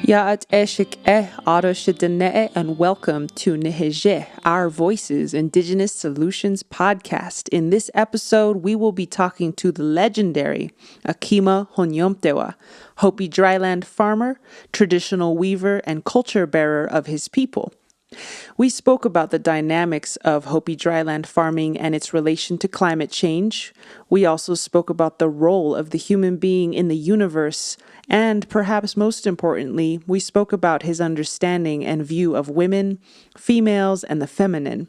Ya'at eshik aroshidene, and welcome to Niheje, Our Voices Indigenous Solutions podcast. In this episode, we will be talking to the legendary Ahkima Honyumptewa, Hopi Dryland farmer, traditional weaver, and culture bearer of his people. We spoke about the dynamics of Hopi dryland farming and its relation to climate change. We also spoke about the role of the human being in the universe, and perhaps most importantly, we spoke about his understanding and view of women, females, and the feminine.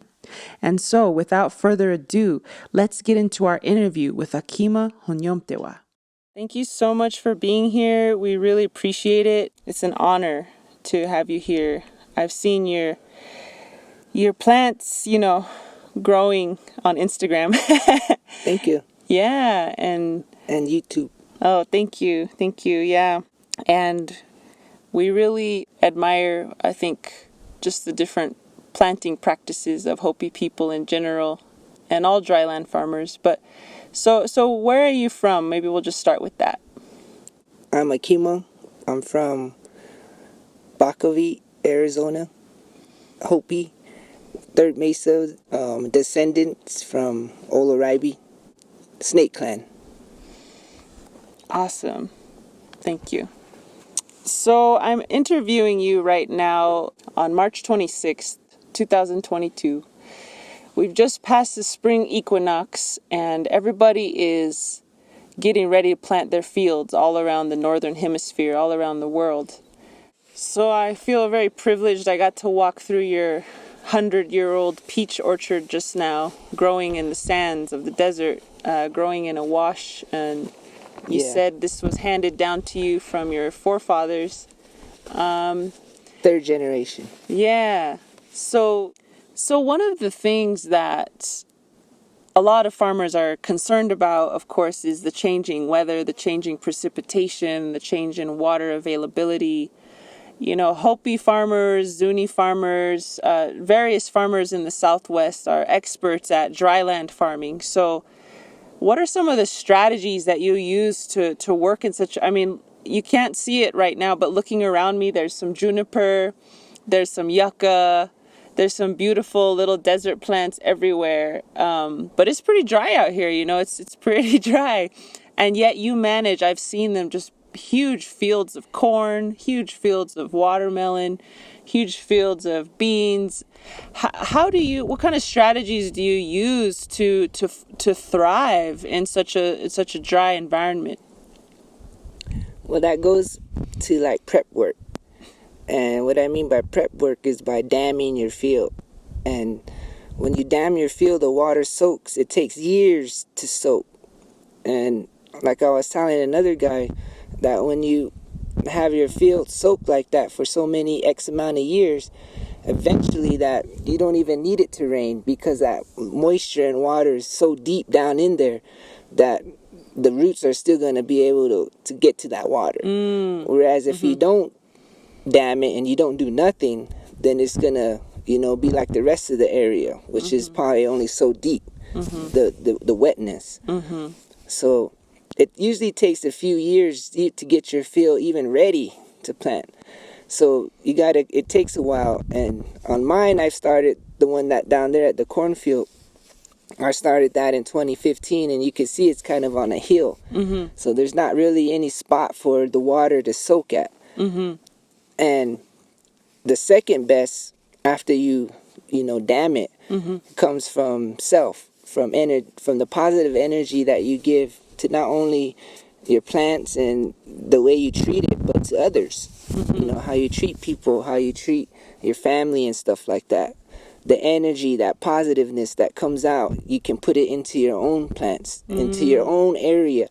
And so, without further ado, let's get into our interview with Ahkima Honyumptewa. Thank you so much for being here. We really appreciate it. It's an honor to have you here. I've seen your plants, growing on Instagram. Thank you. Yeah, and YouTube. Oh, thank you. Yeah. And we really admire, I think, just the different planting practices of Hopi people in general and all dryland farmers. But so where are you from? Maybe we'll just start with that. I'm Ahkima. I'm from Bakavy, Arizona. Hopi. Third Mesa, descendants from Oloribe, Snake Clan. Awesome. Thank you. So I'm interviewing you right now on March 26th, 2022. We've just passed the spring equinox and everybody is getting ready to plant their fields all around the northern hemisphere, all around the world. So I feel very privileged. I got to walk through your 100-year-old peach orchard just now, growing in the sands of the desert, growing in a wash, and you said this was handed down to you from your forefathers. Third generation. Yeah. So one of the things that a lot of farmers are concerned about, of course, is the changing weather, the changing precipitation, the change in water availability. Hopi farmers, Zuni farmers, various farmers in the Southwest are experts at dryland farming. So what are some of the strategies that you use to work in you can't see it right now, but looking around me, there's some juniper, there's some yucca, there's some beautiful little desert plants everywhere. But it's pretty dry out here, it's pretty dry. And yet you manage, I've seen them just huge fields of corn, huge fields of watermelon, huge fields of beans. What kind of strategies do you use to thrive in such a dry environment? Well, that goes to prep work. And what I mean by prep work is by damming your field. And when you dam your field, the water soaks. It takes years to soak. And like I was telling another guy, that when you have your field soaked like that for so many X amount of years, eventually that you don't even need it to rain because that moisture and water is so deep down in there that the roots are still going to be able to get to that water. Whereas if you don't dam it and you don't do nothing, then it's going to, be like the rest of the area, which is probably only so deep, the wetness. So it usually takes a few years to get your field even ready to plant. So it takes a while. And on mine, I've started the one that down there at the cornfield. I started that in 2015, and you can see it's kind of on a hill. So there's not really any spot for the water to soak at. And the second best after you dam it comes from from the positive energy that you give to not only your plants and the way you treat it, but to others. How you treat people, how you treat your family and stuff like that. The energy, that positiveness that comes out, you can put it into your own plants, into your own area.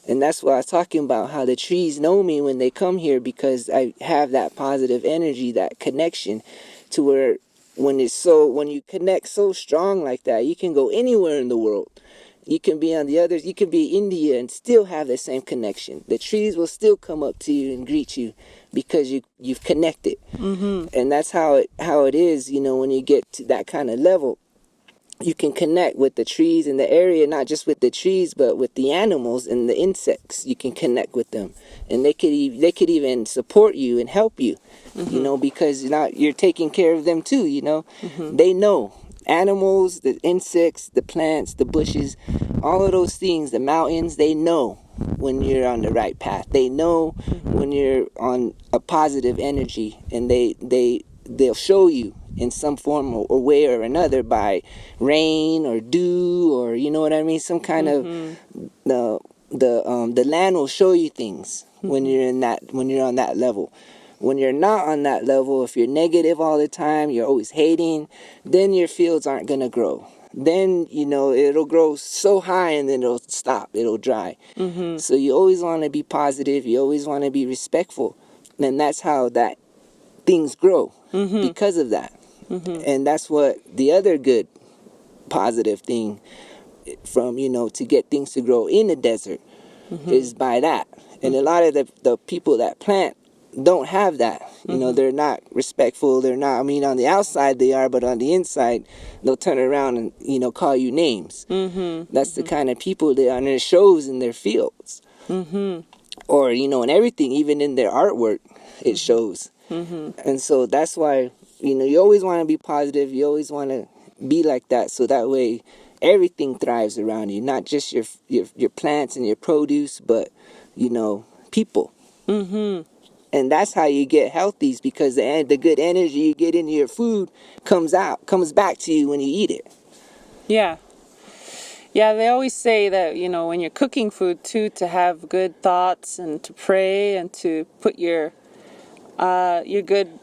And that's what I was talking about, how the trees know me when they come here because I have that positive energy, that connection to where when you connect so strong like that, you can go anywhere in the world. You can be you can be India and still have the same connection. The trees will still come up to you and greet you because you've connected. And that's how it is, when you get to that kind of level. you can connect with the trees in the area, not just with the trees, but with the animals and the insects. You can connect with them, and they could even support you and help you, you know, because you're taking care of them too. You know, they know animals, the insects, the plants, the bushes, all of those things, the mountains. They know when you're on the right path. They know when you're on a positive energy, and they'll show you in some form or way or another, by rain or dew, or you know what I mean, some kind of the land will show you things when you're on that level. When you're not on that level, if you're negative all the time, you're always hating, then your fields aren't going to grow. Then, you know, it'll grow so high and then it'll stop, it'll dry. So you always want to be positive, you always want to be respectful, and that's how that things grow, because of that. And that's what the other good positive thing from, you know, to get things to grow in the desert is by that. And a lot of the people that plant don't have that. You know, they're not respectful. They're not, I mean, on the outside they are, but on the inside they'll turn around and, you know, call you names. That's the kind of people they are, and it shows in their fields. Or, you know, in everything, even in their artwork, it shows. And so that's why, you know, you always want to be positive. You always want to be like that, so that way everything thrives around you, not just your plants and your produce, but, you know, people. And that's how you get healthy, is because the good energy you get into your food comes back to you when you eat it. Yeah. Yeah, they always say that, you know, when you're cooking food too, to have good thoughts and to pray and to put your good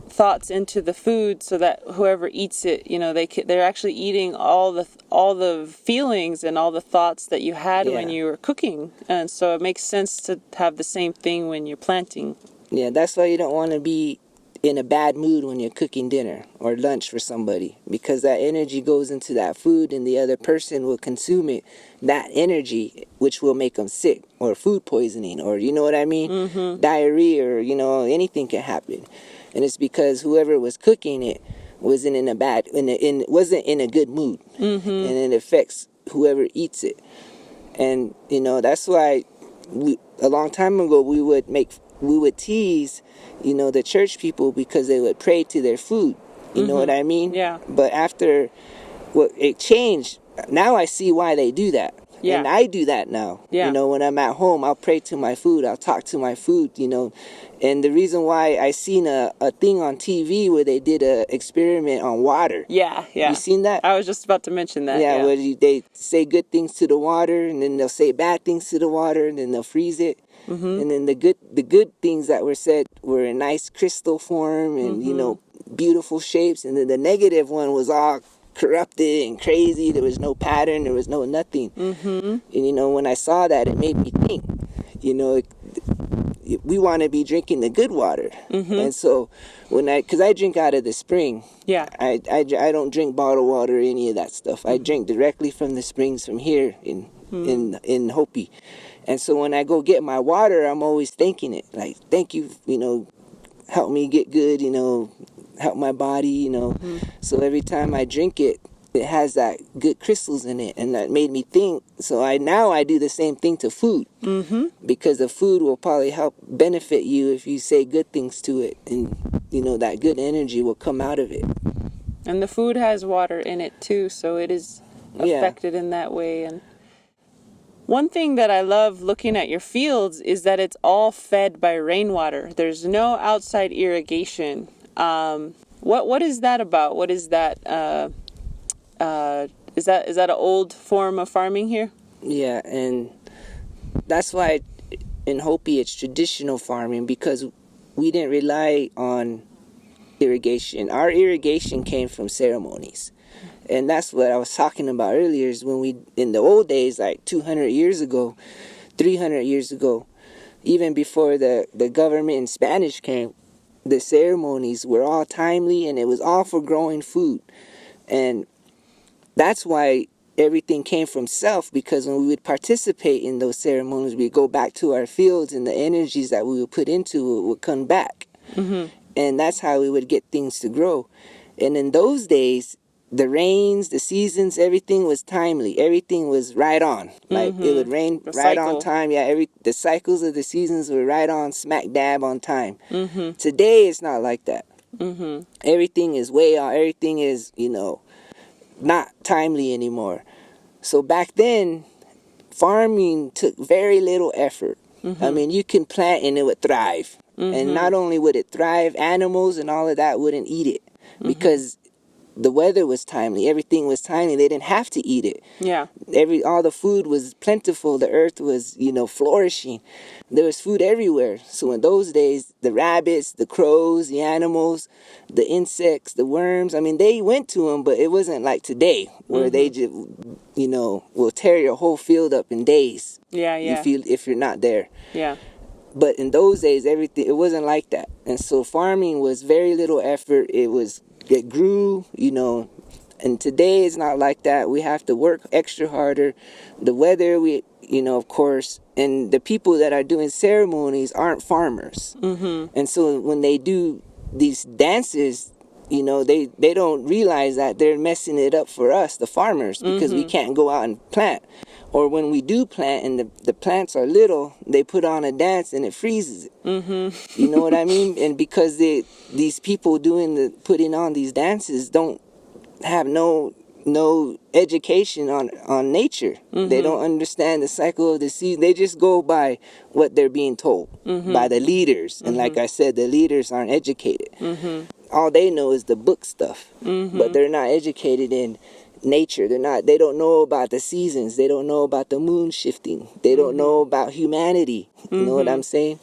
thoughts into the food, so that whoever eats it, you know, they're actually eating all the feelings and all the thoughts that you had when you were cooking. And so it makes sense to have the same thing when you're planting. Yeah, that's why you don't want to be in a bad mood when you're cooking dinner or lunch for somebody, because that energy goes into that food and the other person will consume it, that energy, which will make them sick, or food poisoning, or you know what I mean, diarrhea, or you know, anything can happen. And it's because whoever was cooking it wasn't wasn't in a good mood, and it affects whoever eats it. And you know, that's why a long time ago we would tease, you know, the church people, because they would pray to their food. You know what I mean? Yeah. But after it changed, now I see why they do that. Yeah. And I do that now. Yeah. You know, when I'm at home, I'll pray to my food. I'll talk to my food, you know. And the reason why I seen a thing on TV where they did a experiment on water. Yeah. You seen that? I was just about to mention that. Yeah, where they say good things to the water, and then they'll say bad things to the water, and then they'll freeze it. And then the good things that were said were in nice crystal form and, you know, beautiful shapes. And then the negative one was all corrupted and crazy. There was no pattern. There was no nothing. And, you know, when I saw that, it made me think, you know, we want to be drinking the good water. And so because I drink out of the spring. Yeah. I don't drink bottled water or any of that stuff. I drink directly from the springs from here in Hopi. And so when I go get my water, I'm always thanking it. Like, thank you, you know, help me get good, you know, help my body, you know. So every time I drink it, it has that good crystals in it. And that made me think. So now I do the same thing to food. Because the food will probably help benefit you if you say good things to it. And, you know, that good energy will come out of it. And the food has water in it too, so it is affected in that way. And one thing that I love looking at your fields is that it's all fed by rainwater. There's no outside irrigation. What is that about? What is that? Is that an old form of farming here? Yeah, and that's why in Hopi it's traditional farming, because we didn't rely on irrigation. Our irrigation came from ceremonies. And that's what I was talking about earlier, is when in the old days, like 200 years ago, 300 years ago, even before the government in Spanish came, the ceremonies were all timely, and it was all for growing food. And that's why everything came from self, because when we would participate in those ceremonies, we'd go back to our fields, and the energies that we would put into it would come back. And that's how we would get things to grow. And in those days, the rains, the seasons, everything was timely. Everything was right on. Like it would rain The right on cycle. time. Yeah, the cycles of the seasons were right on, smack dab on time. Mm-hmm. Today it's not like that. Mm-hmm. Everything is way off. Everything is, not timely anymore. So back then, farming took very little effort. I mean, you can plant and it would thrive. And not only would it thrive, animals and all of that wouldn't eat it because the weather was timely. Everything was timely. They didn't have to eat it. Yeah. All the food was plentiful. The earth was, flourishing. There was food everywhere. So in those days, the rabbits, the crows, the animals, the insects, the worms, I mean, they went to them, but it wasn't like today where they just, will tear your whole field up in days. Yeah, yeah. If you're not there. Yeah. But in those days, it wasn't like that. And so farming was very little effort. It grew, and today it's not like that. We have to work extra harder. The weather, of course, and the people that are doing ceremonies aren't farmers. Mm-hmm. And so when they do these dances, they don't realize that they're messing it up for us, the farmers, because we can't go out and plant. Or when we do plant and the plants are little, they put on a dance and it freezes it. Mm-hmm. You know what I mean? And because these people putting on these dances don't have no education on nature. Mm-hmm. They don't understand the cycle of the season. They just go by what they're being told by the leaders. And like I said, the leaders aren't educated. All they know is the book stuff, but they're not educated in nature. They don't know about the seasons. They don't know about the moon shifting. They don't know about humanity. You know what I'm saying?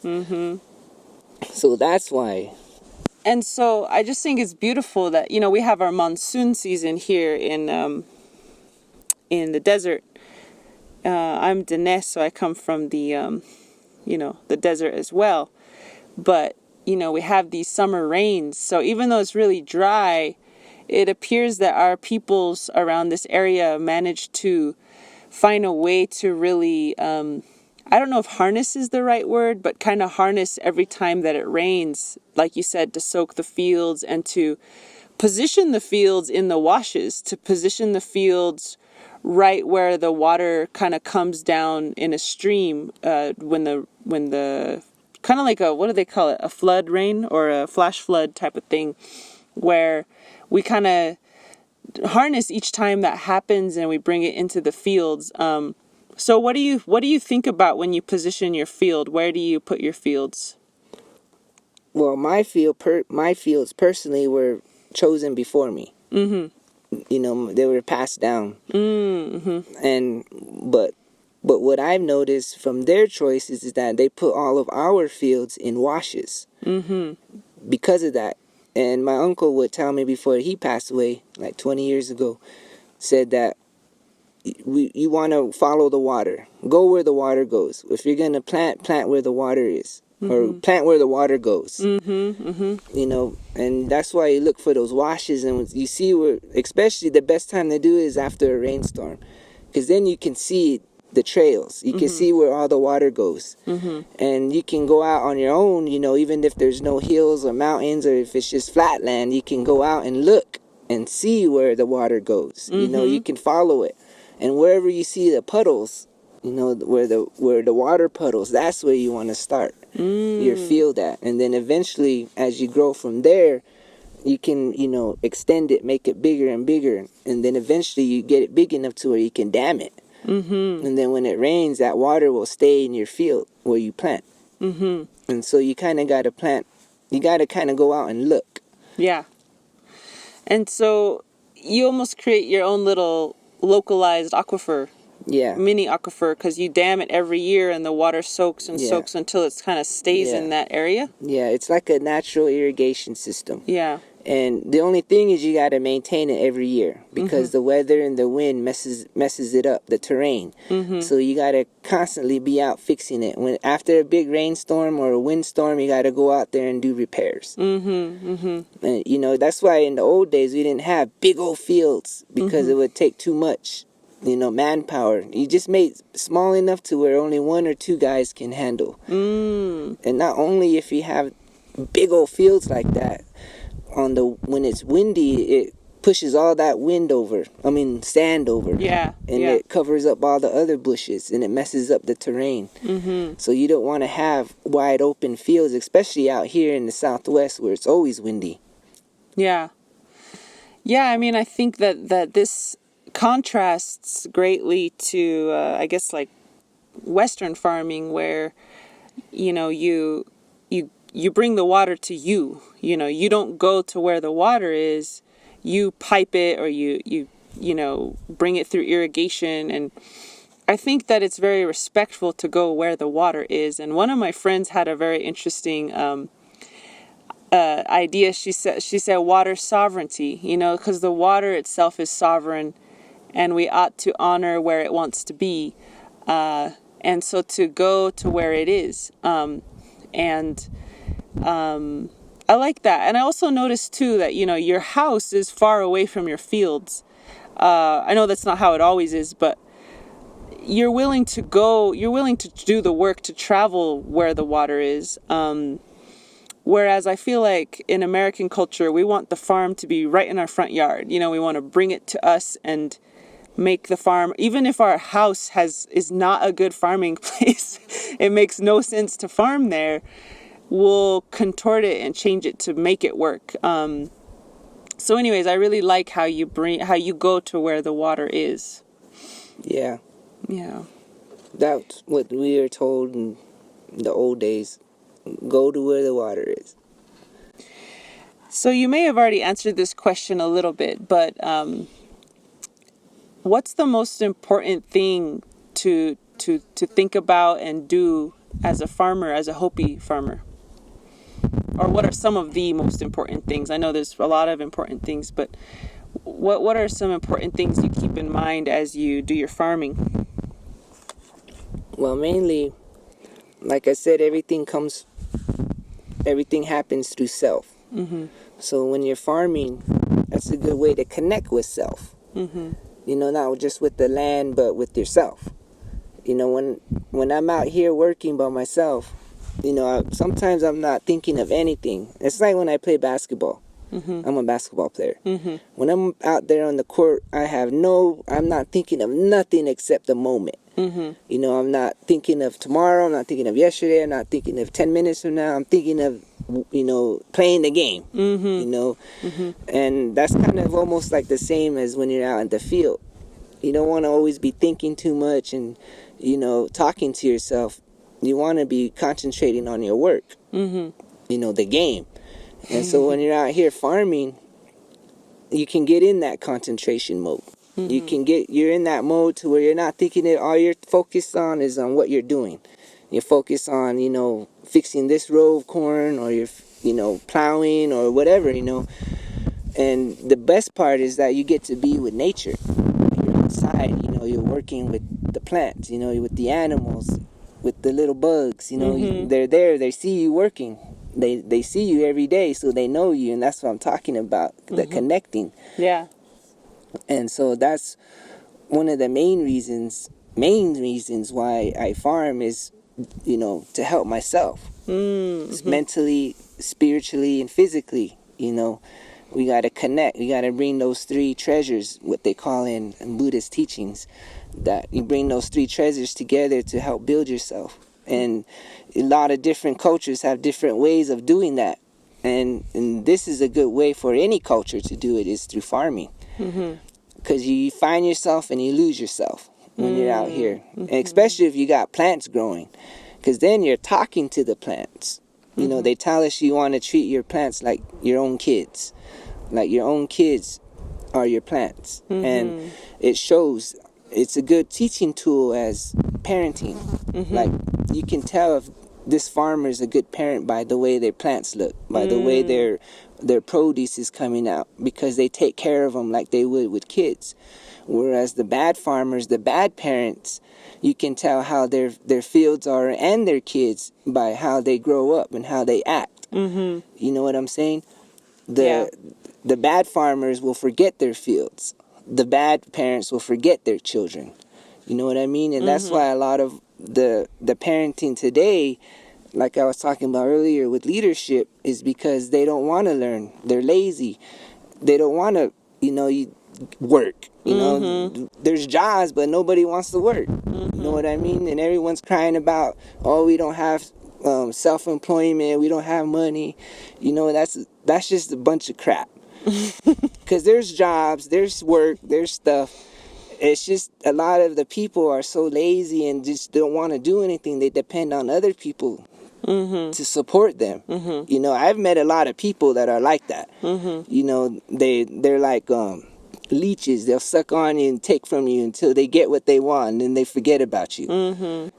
So that's why. And so I just think it's beautiful that, we have our monsoon season here in the desert. I'm Dinesh, so I come from the, the desert as well. But, we have these summer rains. So even though it's really dry, it appears that our peoples around this area managed to find a way to really, I don't know if harness is the right word, but kind of harness every time that it rains, like you said, to soak the fields and to position the fields in the washes, to position the fields right where the water kind of comes down in a stream when the kind of like what do they call it? A flood rain or a flash flood type of thing, where we kind of harness each time that happens and we bring it into the fields. So what do you think about when you position your field? Where do you put your fields? Well, my fields personally were chosen before me. Mm-hmm. They were passed down. Mm-hmm. But what I've noticed from their choices is that they put all of our fields in washes. Mm-hmm. Because of that. And my uncle would tell me before he passed away, like 20 years ago, said that you want to follow the water. Go where the water goes. If you're going to plant where the water is. Or plant where the water goes. And that's why you look for those washes. And you see where, especially the best time to do it is after a rainstorm. Because then you can see the trails. You can see where all the water goes. And you can go out on your own, even if there's no hills or mountains or if it's just flat land, you can go out and look and see where the water goes. You can follow it. And wherever you see the puddles, where the water puddles, that's where you want to start your field at. And then eventually, as you grow from there, you can, extend it, make it bigger and bigger. And then eventually you get it big enough to where you can dam it. And then when it rains, that water will stay in your field where you plant. And so you kind of got to plant. You got to kind of go out and look. Yeah. And so you almost create your own little localized aquifer. Yeah. Mini aquifer, because you dam it every year and the water soaks and soaks until it kind of stays in that area. Yeah, it's like a natural irrigation system. Yeah. And the only thing is you got to maintain it every year because the weather and the wind messes it up, the terrain. So you got to constantly be out fixing it. After a big rainstorm or a windstorm, you got to go out there and do repairs. And, that's why in the old days we didn't have big old fields because it would take too much, manpower. You just made small enough to where only one or two guys can handle. And not only if you have big old fields like that, when it's windy, pushes all that sand over. Yeah. And it covers up all the other bushes, and it messes up the terrain. So you don't want to have wide open fields, especially out here in the Southwest where it's always windy. Yeah. Yeah, I mean, I think that this contrasts greatly to, I guess, like Western farming, where, you bring the water to you. You don't go to where the water is. You pipe it, or you bring it through irrigation. And I think that it's very respectful to go where the water is. And one of my friends had a very interesting idea. She said water sovereignty, because the water itself is sovereign, and we ought to honor where it wants to be, and so to go to where it is. I like that. And I also noticed too that your house is far away from your fields. I know that's not how it always is, but you're willing to do the work to travel where the water is. Whereas I feel like in American culture, we want the farm to be right in our front yard. We want to bring it to us and make the farm, even if our house is not a good farming place, it makes no sense to farm there. We'll contort it and change it to make it work. So anyways, I really like how you go to where the water is. Yeah. Yeah. That's what we were told in the old days. Go to where the water is. So you may have already answered this question a little bit, but what's the most important thing to think about and do as a farmer, as a Hopi farmer? Or what are some of the most important things? I know there's a lot of important things, but what are some important things you keep in mind as you do your farming? Well, mainly, like I said, everything happens through self. So when you're farming, that's a good way to connect with self. Not just with the land, but with yourself. When I'm out here working by myself, sometimes I'm not thinking of anything. It's like when I play basketball. I'm a basketball player. When I'm out there on the court, I'm not thinking of nothing except the moment. I'm not thinking of tomorrow. I'm not thinking of yesterday. I'm not thinking of 10 minutes from now. I'm thinking of, playing the game, And that's kind of almost like the same as when you're out in the field. You don't want to always be thinking too much and, talking to yourself. You want to be concentrating on your work, the game. And so when you're out here farming, you can get in that concentration mode. You're in that mode to where you're not thinking it. All you're focused on is on what you're doing. You're focused on, fixing this row of corn, or you're, plowing or whatever, And the best part is that you get to be with nature. You're outside, you're working with the plants, with the animals, with the little bugs, they're there, they see you working. They see you every day, so they know you, and that's what I'm talking about, the connecting. Yeah. And so that's one of the main reasons why I farm is, to help myself. Mentally, spiritually, and physically, we got to connect. We got to bring those three treasures, what they call in Buddhist teachings, that you bring those three treasures together to help build yourself. And a lot of different cultures have different ways of doing that. And this is a good way for any culture to do it, is through farming. Because you find yourself and you lose yourself when you're out here. And especially if you got plants growing. Because then you're talking to the plants. They tell us you want to treat your plants like your own kids. Like your own kids are your plants. And it shows. It's a good teaching tool as parenting. Like, you can tell if this farmer is a good parent by the way their plants look, by the way their produce is coming out, because they take care of them like they would with kids. Whereas the bad farmers, the bad parents, you can tell how their fields are and their kids by how they grow up and how they act. You know what I'm saying? The bad farmers will forget their fields. The bad parents will forget their children. You know what I mean? And that's why a lot of the parenting today, like I was talking about earlier with leadership, is because they don't want to learn. They're lazy. They don't want to, you work. There's jobs, but nobody wants to work. You know what I mean? And everyone's crying about, oh, we don't have self-employment, we don't have money. That's just a bunch of crap. Because there's jobs, there's work, there's stuff. It's just a lot of the people are so lazy and just don't want to do anything. They depend on other people to support them. I've met a lot of people that are like that. They're like leeches. They'll suck on you and take from you until they get what they want, and then they forget about you.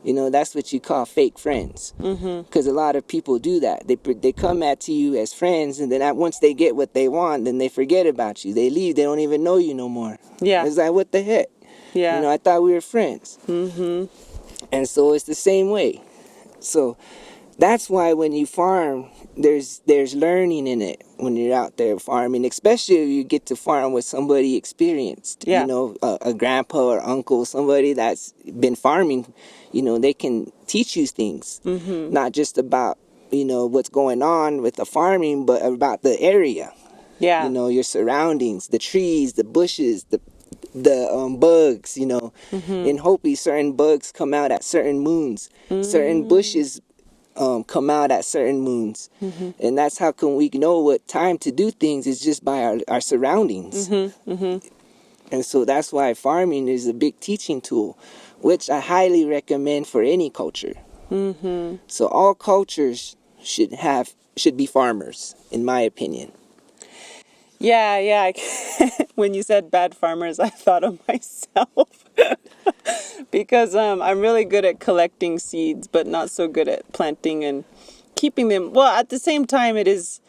That's what you call fake friends. Because a lot of people do that. They come at you as friends, and then once they get what they want, then they forget about you. They leave. They don't even know you no more. Yeah. It's like, what the heck? Yeah. I thought we were friends. And so it's the same way. So that's why when you farm, there's learning in it when you're out there farming, especially if you get to farm with somebody experienced. Yeah. A grandpa or uncle, somebody that's been farming. They can teach you things, not just about what's going on with the farming, but about the area. Yeah. Your surroundings, the trees, the bushes, the bugs. In Hopi, certain bugs come out at certain moons. Certain bushes come out at certain moons. And that's how can we know what time to do things, is just by our surroundings. And so that's why farming is a big teaching tool, which I highly recommend for any culture. So all cultures should be farmers, in my opinion. Yeah. When you said bad farmers, I thought of myself. Because I'm really good at collecting seeds, but not so good at planting and keeping them. Well, at the same time, it is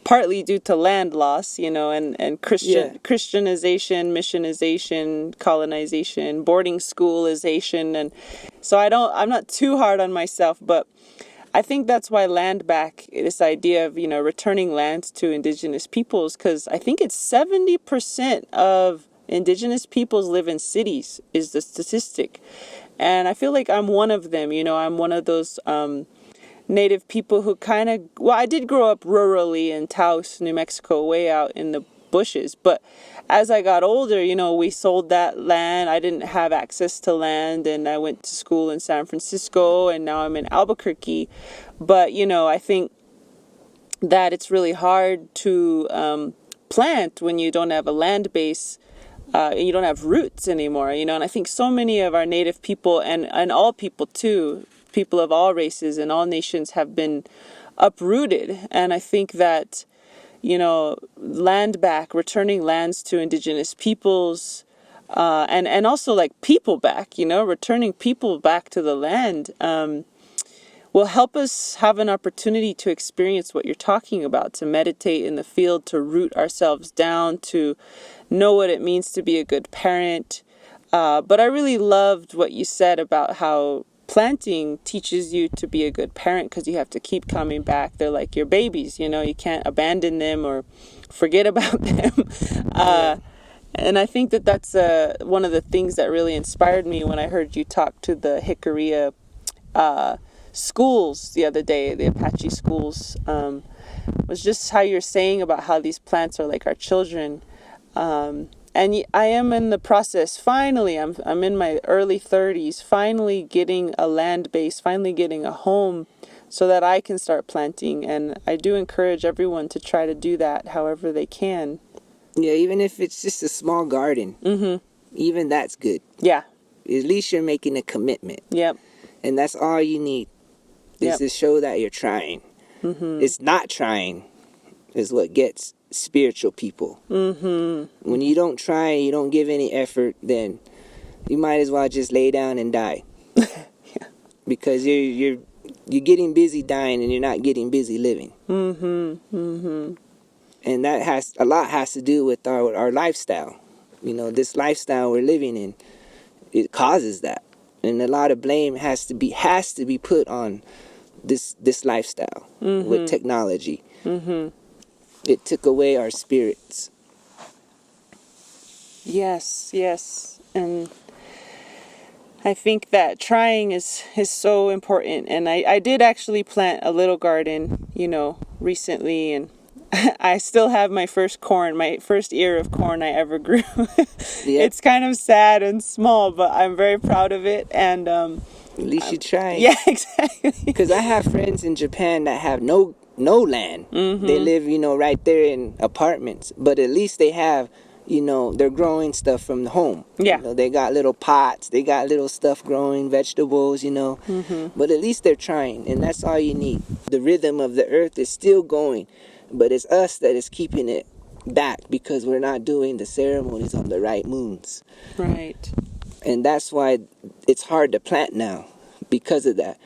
partly due to land loss, and Christianization, missionization, colonization, boarding schoolization. And so I'm not too hard on myself, but I think that's why land back, this idea of, returning land to indigenous peoples, because I think it's 70% of indigenous peoples live in cities is the statistic. And I feel like I'm one of them. I'm one of those native people who I did grow up rurally in Taos, New Mexico, way out in the bushes. But as I got older, we sold that land. I didn't have access to land, and I went to school in San Francisco, and now I'm in Albuquerque. But, I think that it's really hard to plant when you don't have a land base. You don't have roots anymore, and I think so many of our native people and all people too, people of all races and all nations have been uprooted. And I think that, land back, returning lands to indigenous peoples, and also like people back, returning people back to the land, will help us have an opportunity to experience what you're talking about, to meditate in the field, to root ourselves down, to know what it means to be a good parent. But I really loved what you said about how planting teaches you to be a good parent, because you have to keep coming back. They're like your babies, you can't abandon them or forget about them. And I think that's one of the things that really inspired me when I heard you talk to the Jicarilla schools the other day, the Apache schools, was just how you're saying about how these plants are like our children. And I am in the process, finally, I'm in my early 30s, finally getting a land base, finally getting a home so that I can start planting. And I do encourage everyone to try to do that however they can. Yeah, even if it's just a small garden, even that's good. Yeah. At least you're making a commitment. Yep. And that's all you need, is to show that you're trying. It's not trying is what gets spiritual people. When you don't try and you don't give any effort, then you might as well just lay down and die. Because you're getting busy dying and you're not getting busy living. And that has to do with our lifestyle. This lifestyle we're living in, it causes that. And a lot of blame has to be put on this lifestyle with technology. It took away our spirits. Yes. And I think that trying is so important. And I did actually plant a little garden, recently, and I still have my first corn, my first ear of corn I ever grew. Yep. It's kind of sad and small, but I'm very proud of it. And At least you tried. yeah, exactly. Because I have friends in Japan that have no land. They live, right there in apartments. But at least they have, they're growing stuff from the home. Yeah. They got little pots. They got little stuff growing, vegetables, But at least they're trying. And that's all you need. The rhythm of the earth is still going. But it's us that is keeping it back because we're not doing the ceremonies on the right moons. Right. And that's why it's hard to plant now because of that.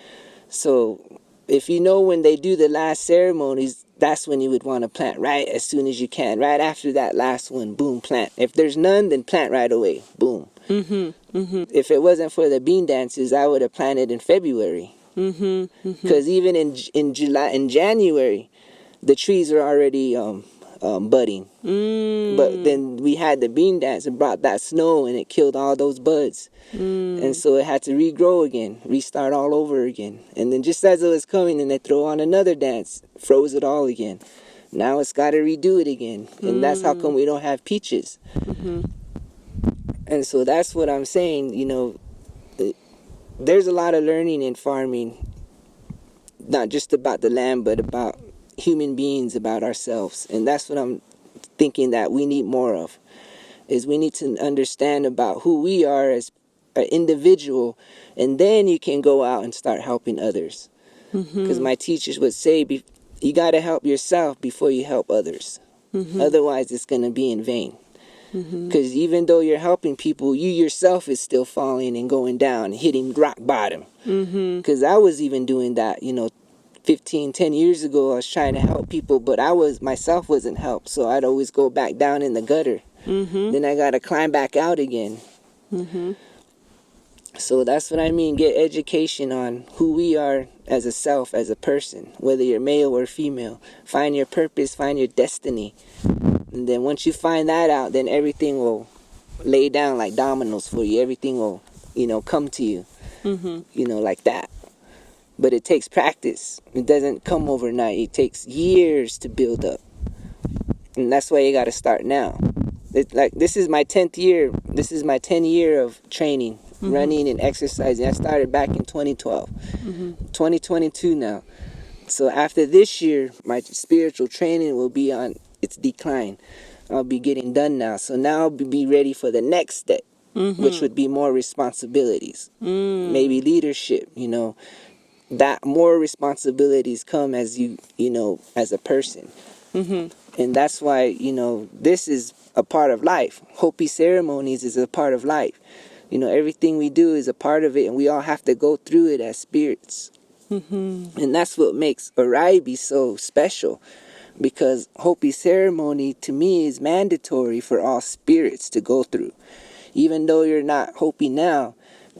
So if when they do the last ceremonies, that's when you would want to plant right as soon as you can. Right after that last one, boom, plant. If there's none, then plant right away, boom. If it wasn't for the bean dances, I would have planted in February. Because even in January, the trees are already budding. But then we had the bean dance and brought that snow and it killed all those buds. And so it had to regrow again, restart all over again. And then just as it was coming, and they throw on another dance, froze it all again. Now it's got to redo it again. And that's how come we don't have peaches. And so that's what I'm saying, there's a lot of learning in farming, not just about the land, but about human beings, about ourselves. And that's what I'm thinking that we need more of, is we need to understand about who we are as an individual, and then you can go out and start helping others. Because my teachers would say, you got to help yourself before you help others. Otherwise, it's going to be in vain. Because even though you're helping people, you yourself is still falling and going down, hitting rock bottom. Because I was even doing that, 10 years ago. I was trying to help people, but myself wasn't helped. So I'd always go back down in the gutter. Then I got to climb back out again. So that's what I mean. Get education on who we are as a self, as a person, whether you're male or female. Find your purpose, find your destiny. And then once you find that out, then everything will lay down like dominoes for you. Everything will, come to you, like that. But it takes practice. It doesn't come overnight. It takes years to build up. And that's why you got to start now. This is my 10th year. This is my 10th year of training, running and exercising. I started back in 2012. 2022 now. So after this year, my spiritual training will be on its decline. I'll be getting done now. So now I'll be ready for the next step, which would be more responsibilities. Maybe leadership, that more responsibilities come as you, as a person. And that's why, this is a part of life. Hopi ceremonies is a part of life. Everything we do is a part of it, and we all have to go through it as spirits. And that's what makes Araibi so special, because Hopi ceremony to me is mandatory for all spirits to go through. Even though you're not Hopi now,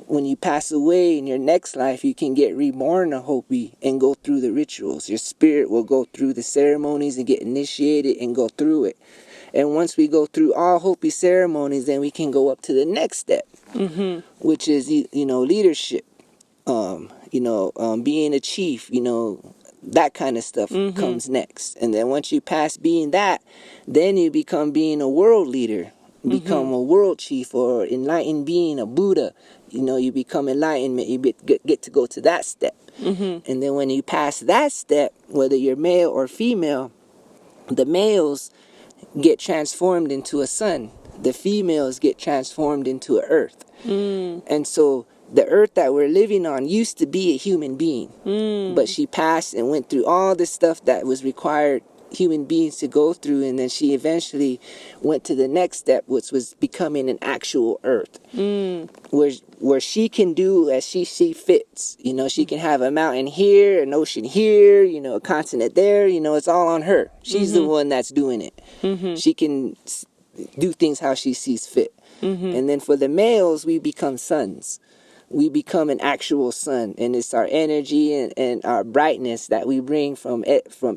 when you pass away in your next life, you can get reborn a Hopi and go through the rituals. Your spirit will go through the ceremonies and get initiated and go through it. And once we go through all Hopi ceremonies, then we can go up to the next step, which is, leadership, being a chief, that kind of stuff comes next. And then once you pass being that, then you become being a world leader, become a world chief or enlightened being, a Buddha. You become enlightenment, you get to go to that step. And then when you pass that step, whether you're male or female, the males get transformed into a sun. The females get transformed into an earth. And so the earth that we're living on used to be a human being. But she passed and went through all the stuff that was required human beings to go through, and then she eventually went to the next step, which was becoming an actual earth, where she can do as she fits. She can have a mountain here, an ocean here, a continent there. It's all on her. She's the one that's doing it. She can do things how she sees fit. And then for the males, we become sons. We become an actual sun, and it's our energy and our brightness that we bring from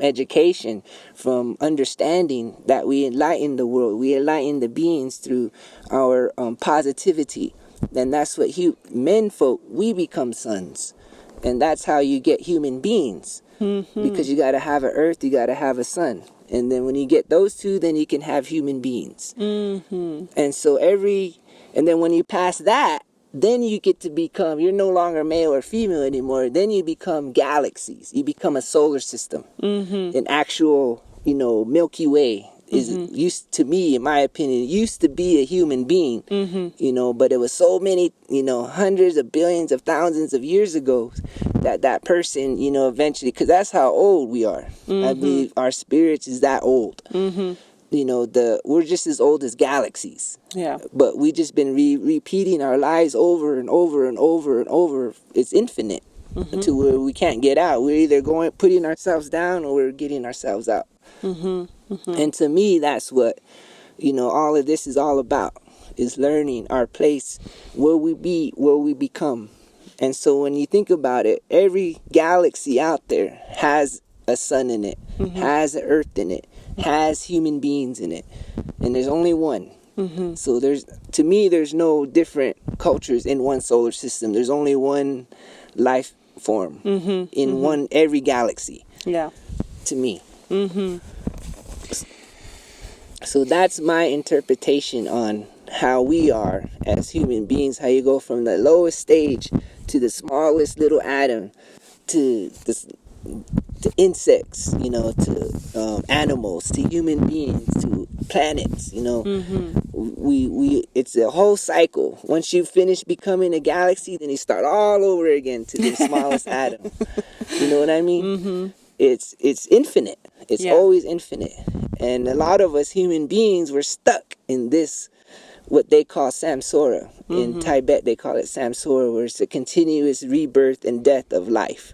education, from understanding, that we enlighten the world. We enlighten the beings through our positivity. And that's what men folk, we become sons. And that's how you get human beings. Because you got to have an earth, you got to have a sun. And then when you get those two, then you can have human beings. Mm-hmm. And so and then when you pass that, then you get to become, you're no longer male or female anymore. Then you become galaxies. You become a solar system. Mm-hmm. An actual, Milky Way is used to me, in my opinion, used to be a human being, but it was so many, hundreds of billions of thousands of years ago that person, eventually, because that's how old we are. I believe our spirits is that old. We're just as old as galaxies. Yeah. But we just been repeating our lives over and over and over and over. It's infinite to where we can't get out. We're either putting ourselves down or we're getting ourselves out. And to me, that's what, all of this is all about, is learning our place, where we be, where we become. And so when you think about it, every galaxy out there has a sun in it, has an earth in it, has human beings in it. And there's only one. So to me, there's no different cultures in one solar system. There's only one life form in every galaxy. Yeah. To me. So that's my interpretation on how we are as human beings, how you go from the lowest stage to the smallest little atom to insects, to animals, to human beings, to planets, we it's a whole cycle. Once you finish becoming a galaxy, then you start all over again to the smallest atom. You know what I mean? It's infinite. It's always infinite. And a lot of us human beings were stuck in this, what they call samsara. In Tibet, they call it samsara, where it's a continuous rebirth and death of life.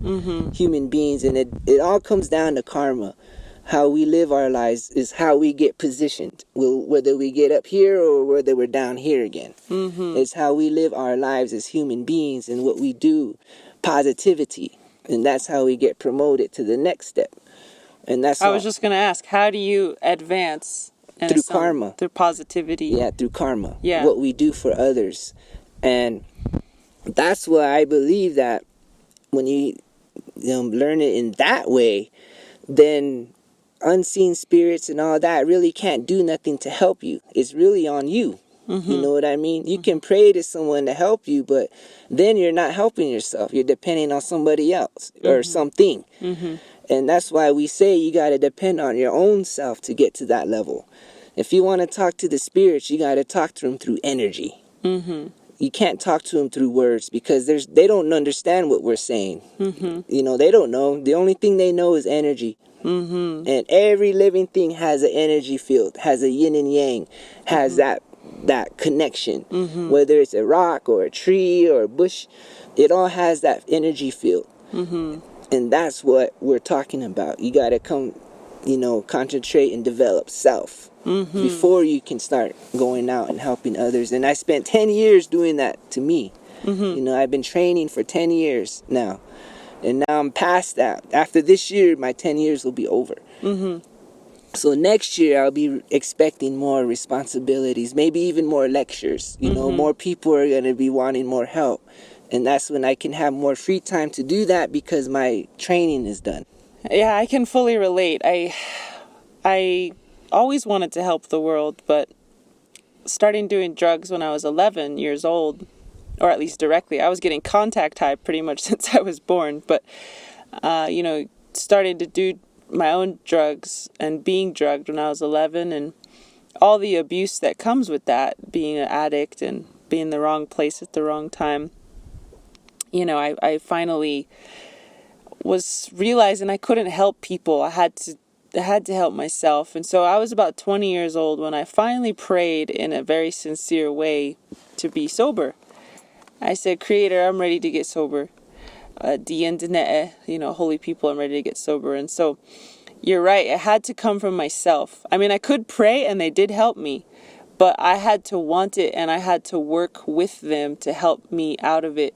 Human beings, and it all comes down to karma. How we live our lives is how we get positioned, whether we get up here or whether we're down here again. It's how we live our lives as human beings and what we do, positivity. And that's how we get promoted to the next step. And that's I was just going to ask, how do you advance? Through karma. Through positivity. Yeah, through karma. Yeah. What we do for others. And that's why I believe that when you learn it in that way, then unseen spirits and all that really can't do nothing to help you. It's really on you. You know what I mean? You can pray to someone to help you, but then you're not helping yourself. You're depending on somebody else or something. And that's why we say you got to depend on your own self to get to that level. If you want to talk to the spirits, you got to talk to them through energy. You can't talk to them through words because they don't understand what we're saying. They don't know. The only thing they know is energy. And every living thing has an energy field, has a yin and yang, has that connection. Whether it's a rock or a tree or a bush, it all has that energy field. And that's what we're talking about. You got to come, concentrate and develop self before you can start going out and helping others. And I spent 10 years doing that to me. I've been training for 10 years now. And now I'm past that. After this year, my 10 years will be over. So next year, I'll be expecting more responsibilities, maybe even more lectures. More people are going to be wanting more help. And that's when I can have more free time to do that because my training is done. Yeah, I can fully relate. I always wanted to help the world, but starting doing drugs when I was 11 years old, or at least directly, I was getting contact high pretty much since I was born. But, starting to do my own drugs and being drugged when I was 11 and all the abuse that comes with that, being an addict and being in the wrong place at the wrong time. I finally was realizing I couldn't help people. I had to help myself. And so I was about 20 years old when I finally prayed in a very sincere way to be sober. I said, Creator, I'm ready to get sober. Holy people, I'm ready to get sober. And so you're right. It had to come from myself. I mean, I could pray and they did help me, but I had to want it and I had to work with them to help me out of it.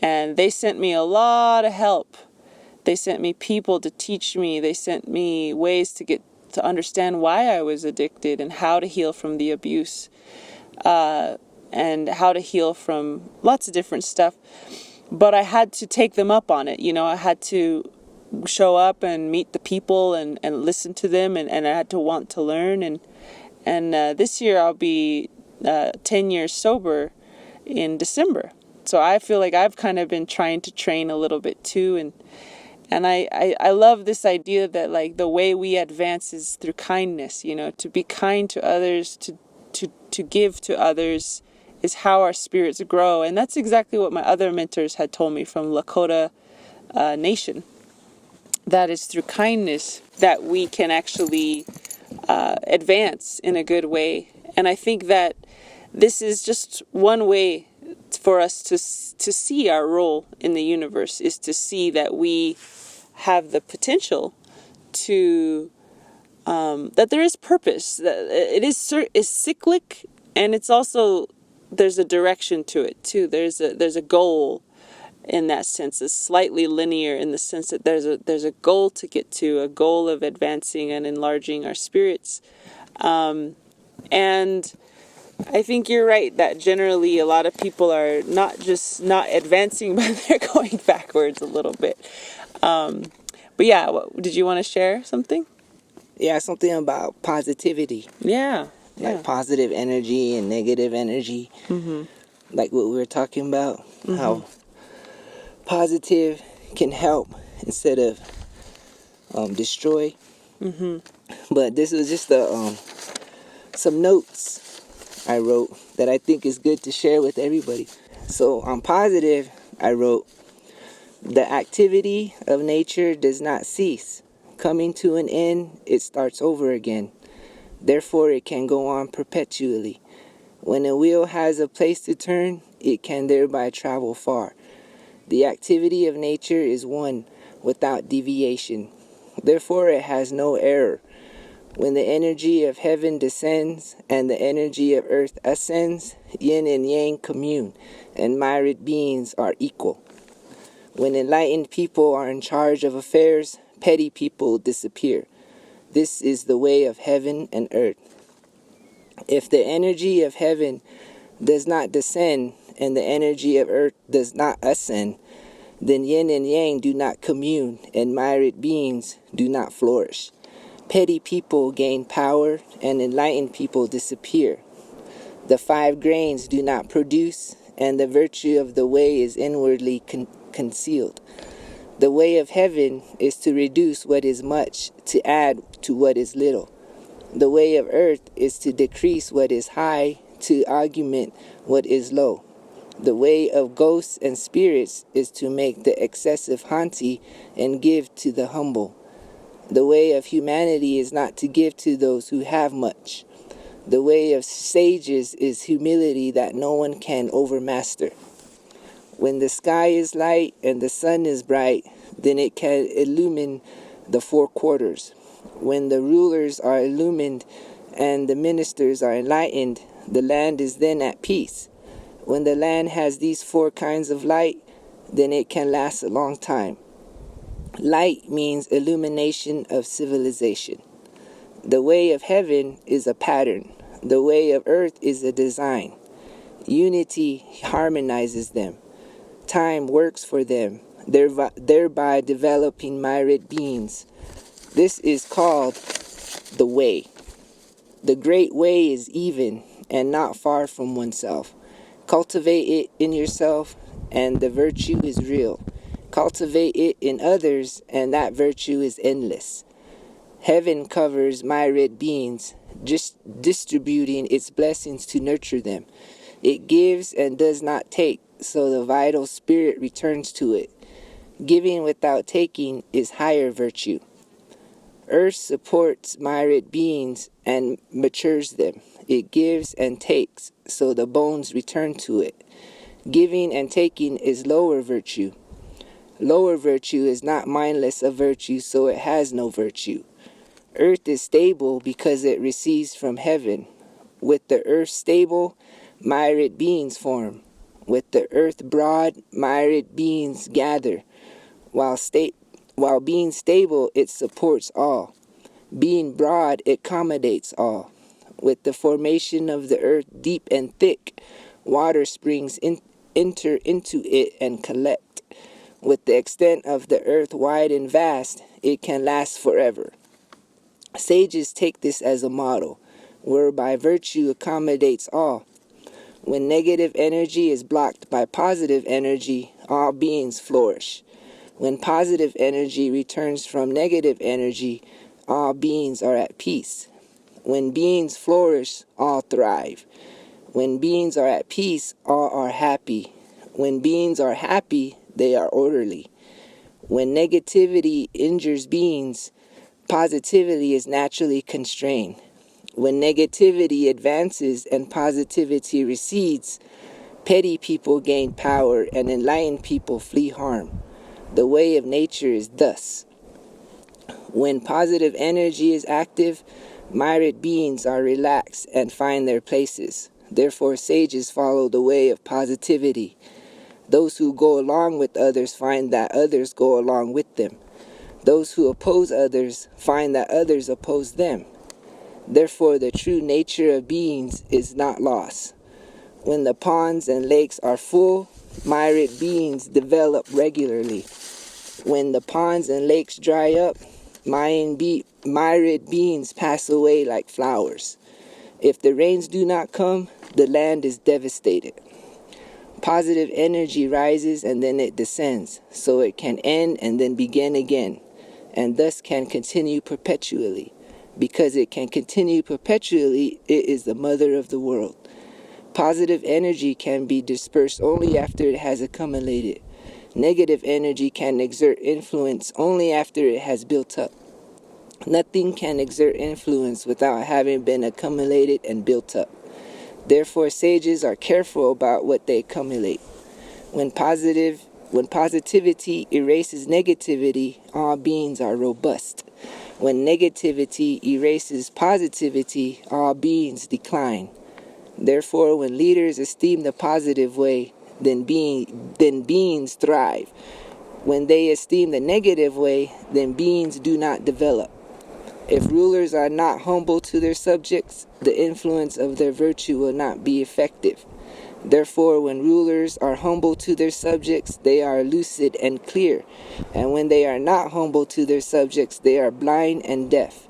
And they sent me a lot of help. They sent me people to teach me. They sent me ways to understand why I was addicted and how to heal from the abuse, and how to heal from lots of different stuff. But I had to take them up on it. I had to show up and meet the people and listen to them, and I had to want to learn. And this year I'll be 10 years sober in December. So I feel like I've kind of been trying to train a little bit too. And I love this idea that like the way we advance is through kindness, you know, to be kind to others, to give to others is how our spirits grow. And that's exactly what my other mentors had told me from Lakota Nation. That is through kindness that we can actually advance in a good way. And I think that this is just one way for us to see our role in the universe, is to see that we have the potential to that there is purpose, that it is cyclic, and it's also, there's a direction to it too. There's a goal in that sense. It's slightly linear in the sense that there's a goal to get to, a goal of advancing and enlarging our spirits. And I think you're right that generally a lot of people are not just not advancing, but they're going backwards a little bit. But yeah, did you want to share something? Yeah, something about positivity. Yeah. Like positive energy and negative energy. Mm-hmm. Like what we were talking about. Mm-hmm. How positive can help instead of destroy. Mm-hmm. But this was just some notes I wrote that I think is good to share with everybody. So on positive, I wrote, the activity of nature does not cease. Coming to an end, it starts over again. Therefore, it can go on perpetually. When a wheel has a place to turn, it can thereby travel far. The activity of nature is one, without deviation. Therefore, it has no error. When the energy of heaven descends and the energy of earth ascends, yin and yang commune, and myriad beings are equal. When enlightened people are in charge of affairs, petty people disappear. This is the way of heaven and earth. If the energy of heaven does not descend and the energy of earth does not ascend, then yin and yang do not commune and myriad beings do not flourish. Petty people gain power and enlightened people disappear. The 5 grains do not produce, and the virtue of the way is inwardly concealed. The way of heaven is to reduce what is much, to add to what is little. The way of earth is to decrease what is high, to augment what is low. The way of ghosts and spirits is to make the excessive haughty and give to the humble. The way of humanity is not to give to those who have much. The way of sages is humility that no one can overmaster. When the sky is light and the sun is bright, then it can illumine the 4 quarters. When the rulers are illumined and the ministers are enlightened, the land is then at peace. When the land has these 4 kinds of light, then it can last a long time. Light means illumination of civilization. The way of heaven is a pattern. The way of earth is a design. Unity harmonizes them. Time works for them, thereby developing myriad beings. This is called the way. The great way is even and not far from oneself. Cultivate it in yourself, and the virtue is real. Cultivate it in others, and that virtue is endless. Heaven covers myriad beings, just distributing its blessings to nurture them. It gives and does not take, so the vital spirit returns to it. Giving without taking is higher virtue. Earth supports myriad beings and matures them. It gives and takes, so the bones return to it. Giving and taking is lower virtue. Lower virtue is not mindless of virtue, so it has no virtue. Earth is stable because it receives from heaven. With the earth stable, myriad beings form. With the earth broad, myriad beings gather. While being stable, it supports all. Being broad, it accommodates all. With the formation of the earth deep and thick, water springs enter into it and collect. With the extent of the earth wide and vast, it can last forever. Sages take this as a model, whereby virtue accommodates all. When negative energy is blocked by positive energy, all beings flourish. When positive energy returns from negative energy, all beings are at peace. When beings flourish, all thrive. When beings are at peace, all are happy. When beings are happy, they are orderly. When negativity injures beings, positivity is naturally constrained. When negativity advances and positivity recedes, petty people gain power and enlightened people flee harm. The way of nature is thus. When positive energy is active, myriad beings are relaxed and find their places. Therefore, sages follow the way of positivity. Those who go along with others find that others go along with them. Those who oppose others find that others oppose them. Therefore, the true nature of beings is not lost. When the ponds and lakes are full, myriad beings develop regularly. When the ponds and lakes dry up, myriad beings pass away like flowers. If the rains do not come, the land is devastated. Positive energy rises and then it descends, so it can end and then begin again, and thus can continue perpetually. Because it can continue perpetually, it is the mother of the world. Positive energy can be dispersed only after it has accumulated. Negative energy can exert influence only after it has built up. Nothing can exert influence without having been accumulated and built up. Therefore, sages are careful about what they accumulate. When positivity erases negativity, all beings are robust. When negativity erases positivity, all beings decline. Therefore, when leaders esteem the positive way, then beings thrive. When they esteem the negative way, then beings do not develop. If rulers are not humble to their subjects, the influence of their virtue will not be effective. Therefore, when rulers are humble to their subjects, they are lucid and clear. And when they are not humble to their subjects, they are blind and deaf.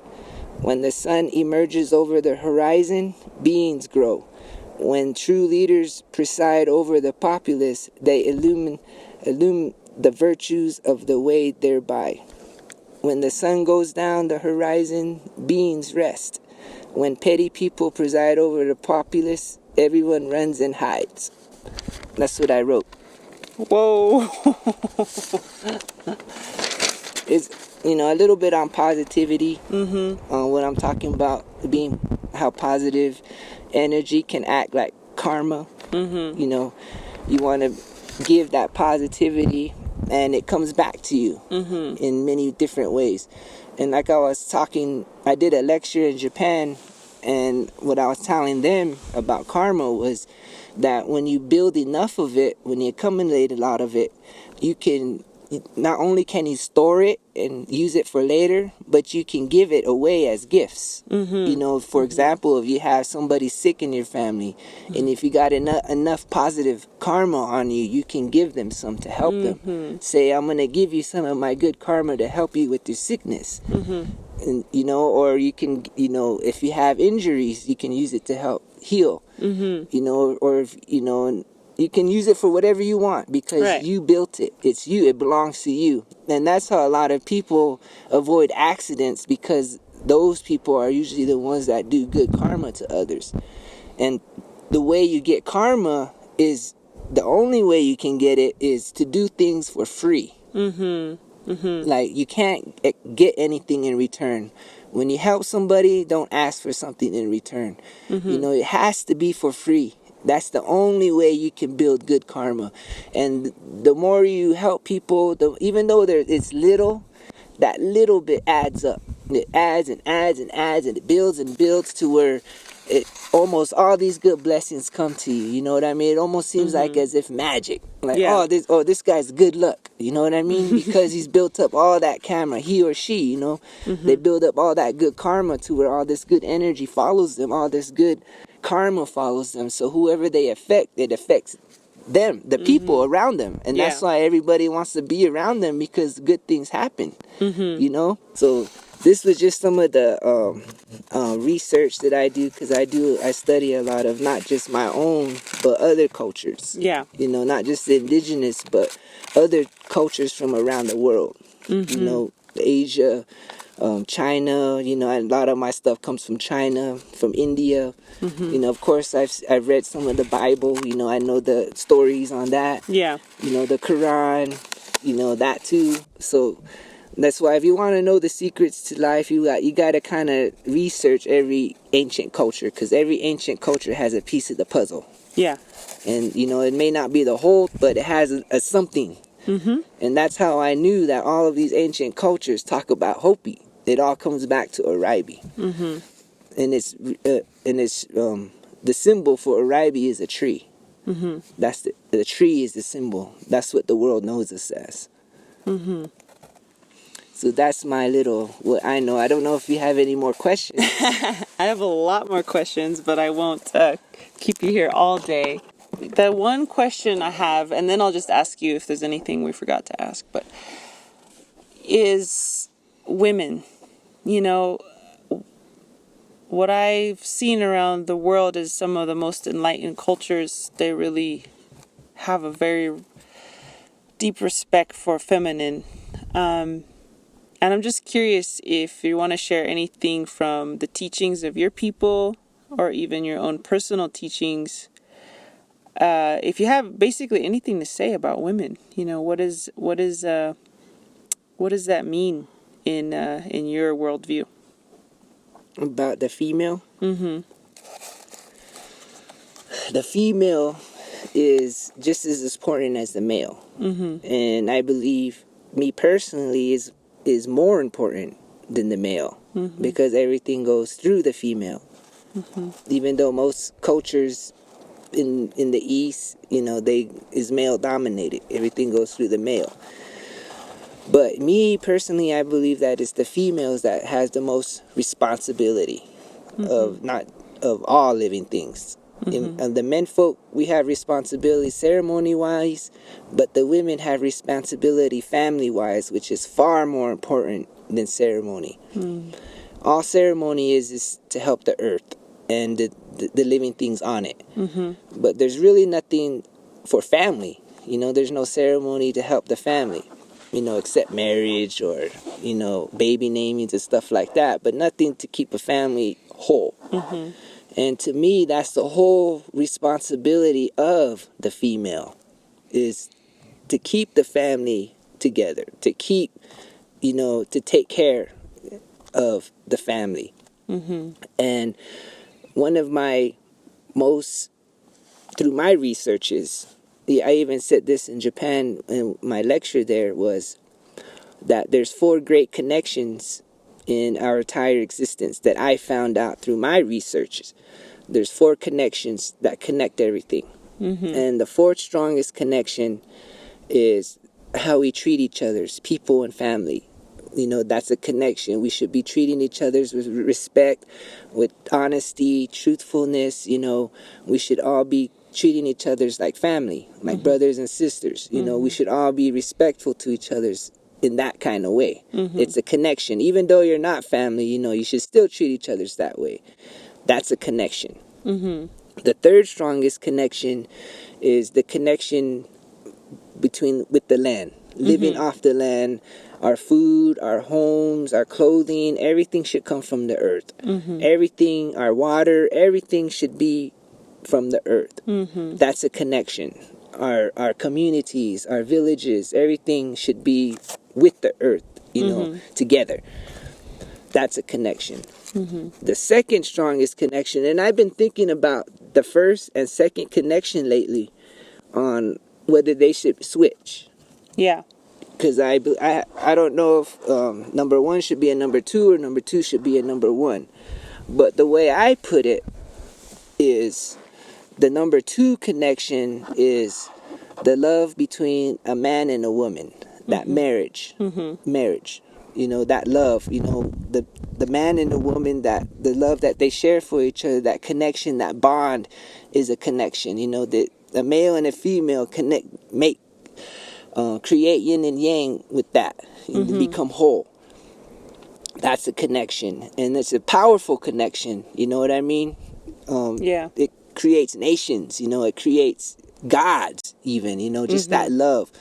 When the sun emerges over the horizon, beings grow. When true leaders preside over the populace, they illumine the virtues of the way thereby. When the sun goes down the horizon, beings rest. When petty people preside over the populace, everyone runs and hides. That's what I wrote. Whoa. It's, a little bit on positivity. On what I'm talking about, being how positive energy can act like karma. You want to give that positivity and it comes back to you in many different ways. And like I was talking, I did a lecture in Japan, and what I was telling them about karma was that when you build enough of it, when you accumulate a lot of it, you can, not only can you store it and use it for later, but you can give it away as gifts. For example, if you have somebody sick in your family, and if you got enough positive karma on you, you can give them some to help them. Say, I'm going to give you some of my good karma to help you with your sickness. And, or you can, if you have injuries, you can use it to help heal. Or if, you can use it for whatever you want because you built it. It's you. It belongs to you. And that's how a lot of people avoid accidents, because those people are usually the ones that do good karma to others. And the way you get karma is, the only way you can get it is to do things for free. Like, you can't get anything in return. When you help somebody, don't ask for something in return. It has to be for free. That's the only way you can build good karma. And the more you help people, even though it's little, that little bit adds up. It adds and adds and adds, and it builds and builds to where almost all these good blessings come to you. You know what I mean? It almost seems like as if magic. Like, this guy's good luck. You know what I mean? Because he's built up all that karma, he or she, they build up all that good karma to where all this good energy follows them, all this good karma follows them. So whoever they affect, it affects them, the people around them. And that's Yeah. why everybody wants to be around them, because good things happen, you know? So this was just some of the research that I do, because I study a lot of not just my own, but other cultures. Yeah. You know, not just the indigenous, but other cultures from around the world. You know, Asia, China. You know, a lot of my stuff comes from China, from India. You know, of course, I've read some of the Bible. You know, I know the stories on that. Yeah. You know, the Quran. You know that too. So that's why if you want to know the secrets to life, you got to kind of research every ancient culture, because every ancient culture has a piece of the puzzle. Yeah. And you know, it may not be the whole, but it has a something. And that's how I knew that all of these ancient cultures talk about Hopi. It all comes back to Oribe. And it's the symbol for Oribe is a tree. That's the tree is the symbol. That's what the world knows us as. So that's my little, what I know. I don't know if you have any more questions. I have a lot more questions, but I won't keep you here all day. The one question I have, and then I'll just ask you if there's anything we forgot to ask, but is women. You know, what I've seen around the world is some of the most enlightened cultures, they really have a very deep respect for feminine. And I'm just curious if you want to share anything from the teachings of your people or even your own personal teachings. If you have basically anything to say about women, you know, what does that mean in your worldview? About the female? The female is just as important as the male. And I believe, me personally, is more important than the male, because everything goes through the female. Even though most cultures in the East, you know, is male dominated. Everything goes through the male. But me personally, I believe that it's the females that has the most responsibility of all living things. And the men folk, we have responsibility ceremony wise, but the women have responsibility family wise, which is far more important than ceremony. All ceremony is to help the earth and the living things on it. But there's really nothing for family. You know, there's no ceremony to help the family, you know, except marriage or, you know, baby namings and stuff like that, but nothing to keep a family whole. And to me, that's the whole responsibility of the female, is to keep the family together, to keep, you know, to take care of the family. And one of my most, through my researches, I even said this in Japan in my lecture there, was that there's 4 great connections in our entire existence that I found out through my researches. There's 4 connections that connect everything. And the 4th strongest connection is how we treat each other's people and family. You know, that's a connection. We should be treating each other's with respect, with honesty, truthfulness. You know, we should all be treating each other's like family, like brothers and sisters. You know, we should all be respectful to each other's in that kind of way. It's a connection. Even though you're not family, you know, you should still treat each other's that way. That's a connection. The 3rd strongest connection is the connection with the land, living off the land. Our food, our homes, our clothing, everything should come from the earth. Everything, our water, everything should be from the earth. That's a connection. Our communities, our villages, everything should be with the earth, you know, together. That's a connection. The 2nd strongest connection, and I've been thinking about the 1st and 2nd connection lately on whether they should switch. Yeah. Because I don't know if number 1 should be a number 2 or number 2 should be a number 1. But the way I put it is the number 2 connection is the love between a man and a woman. That marriage. Marriage. You know, that love. You know, the man and the woman, that the love that they share for each other, that connection, that bond is a connection. You know, that a male and a female connect, create yin and yang with that, and become whole. That's a connection, and it's a powerful connection. You know what I mean? Yeah. It creates nations. It creates gods, even. Just that love,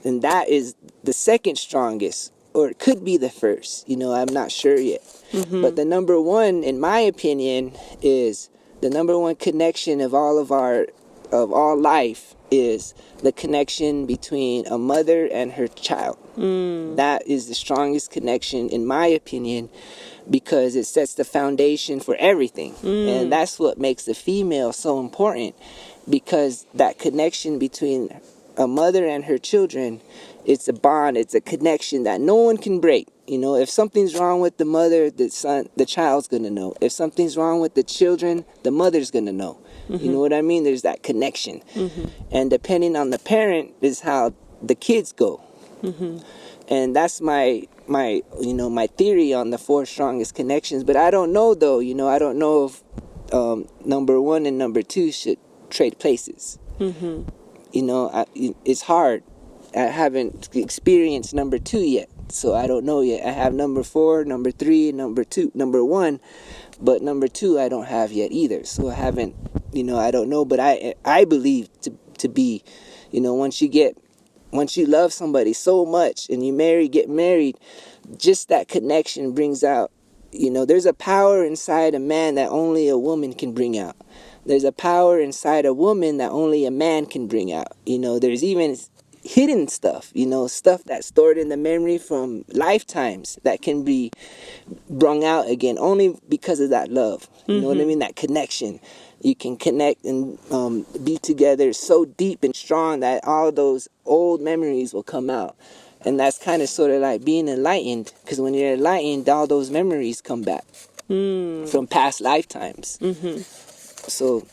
and that is the second strongest, or it could be the first. I'm not sure yet. But the number one, in my opinion, is the number one connection of all life is the connection between a mother and her child. That is the strongest connection, in my opinion, because it sets the foundation for everything. And that's what makes the female so important, because that connection between a mother and her children, it's a bond, it's a connection that no one can break. If something's wrong with the mother, the child's gonna know. If something's wrong with the children, the mother's gonna know. You know what I mean? There's that connection. And depending on the parent is how the kids go. And that's my theory on the four strongest connections. But I don't know, though. I don't know if number one and number two should trade places. It's hard. I haven't experienced number two yet, so I don't know yet. I have number 4, number 3, and number 1, but number 2 I don't have yet either. So I haven't, I don't know, but I believe to be, once you love somebody so much and you get married, just that connection brings out, there's a power inside a man that only a woman can bring out. There's a power inside a woman that only a man can bring out. There's even hidden stuff, stuff that's stored in the memory from lifetimes that can be brung out again only because of that love. You know what I mean? That connection. You can connect and be together so deep and strong that all those old memories will come out. And that's kind of sort of like being enlightened, because when you're enlightened, all those memories come back from past lifetimes. So